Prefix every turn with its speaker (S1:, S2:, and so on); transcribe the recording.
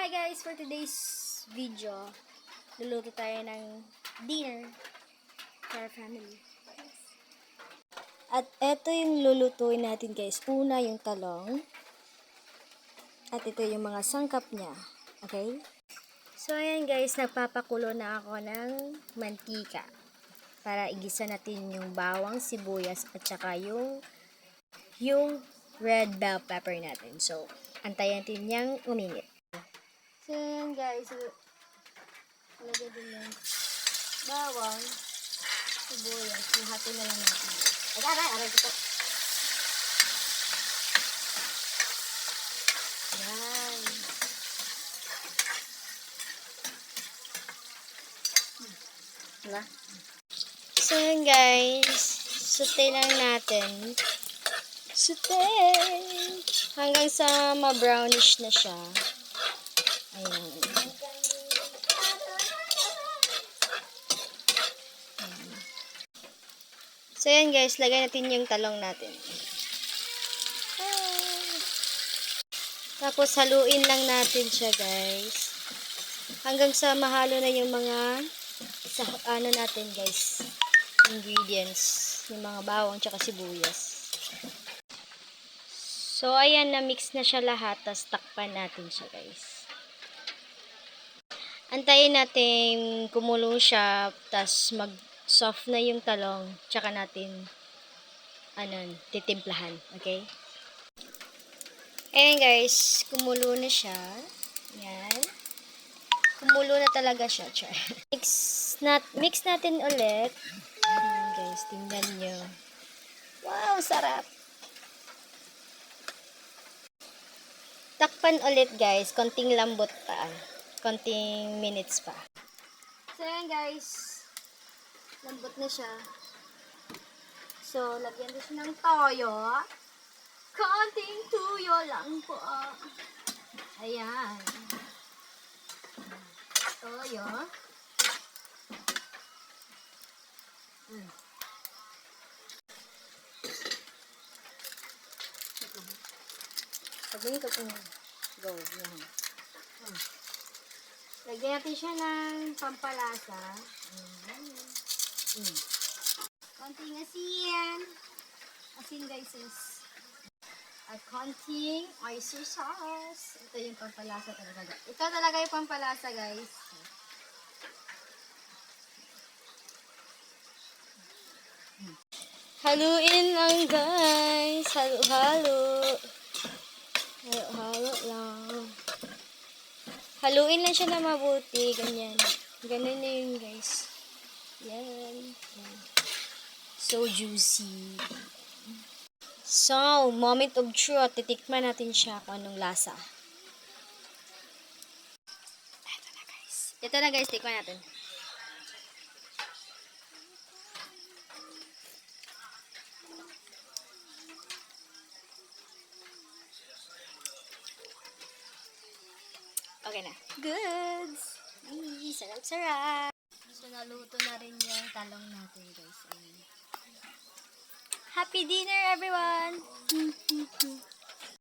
S1: Hi guys! For today's video, luluto tayo ng dinner for our family. At eto yung lulutuin natin guys. Una yung talong. At ito yung mga sangkap niya. Okay? So ayan guys, nagpapakulo na ako ng mantika. Para igisa natin yung bawang, sibuyas at saka yung red bell pepper natin. So, antayin natin niyang uminit. So, yan guys. Lagyan din yung bawang, sibuyas. Hati na lang natin. Aray ko po. Yan. Diba? So, yan guys. Saute lang natin. Saute! Hanggang sa ma-brownish na siya. Ayan. So, yan guys, lagay natin yung talong natin. Tapos, haluin lang natin siya guys. Hanggang sa mahalo na yung mga natin guys, ingredients. Yung mga bawang tsaka sibuyas. So, ayan, na-mix na siya lahat. Tapos, takpan natin siya guys. Antayin natin kumulo siya. Tapos, mag-soft na yung talong. Tsaka natin, titimplahan. Okay? Ayan guys, kumulo na siya. Ayan. Kumulo na talaga siya. Mix natin ulit. Ayan guys, tingnan nyo. Wow, sarap. Takpan ulit guys, konting lambot pa. Konting minutes pa. So ayan guys, lambot na siya. So, lagyan din siya ng toyo. Konting tuyo lang po. Ayan. Toyo. Sabihin ko kung go. Lagyan natin siya ng pampalasa. Konting asin. Asin guys is. At konting oyster sauce. Ito yung pampalasa talaga. Ito talaga yung pampalasa guys. Haluin lang guys. Halo-halo. Halo-halo lang. Haluin lang siya na mabuti. Ganyan. Ganun na yun guys. Yan. So juicy. So, moment of truth. Titikman natin siya kung anong lasa. Ito na guys. Ito na guys. Tikman natin. Okay na. Goods! Sarap-sarap! So, naluto na rin yung talong natin, guys. Happy dinner, everyone!